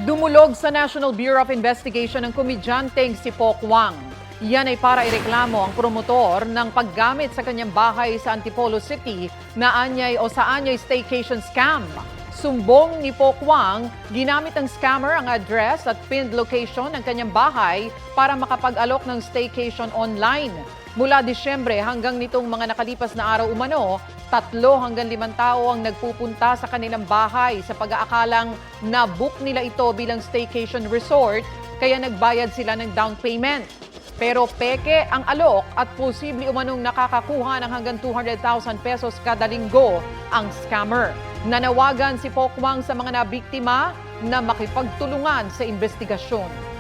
Dumulog sa National Bureau of Investigation ang komedyanteng si Poc Wang. Yan ay para ireklamo ang promotor ng paggamit sa kanyang bahay sa Antipolo City na anyay o sa anyay staycation scam. Sumbong ni Poc Wang, ginamit ng scammer ang address at pinned location ng kanyang bahay para makapag-alok ng staycation online. Mula Disyembre hanggang nitong mga nakalipas na araw umano, 3 hanggang 5 tao ang nagpupunta sa kanilang bahay sa pag-aakalang na-book nila ito bilang staycation resort kaya nagbayad sila ng down payment. Pero peke ang alok at posible umanong nakakakuha ng hanggang 200,000 pesos kada linggo ang scammer. Nanawagan si Poc Wang sa mga nabiktima na makipagtulungan sa investigasyon.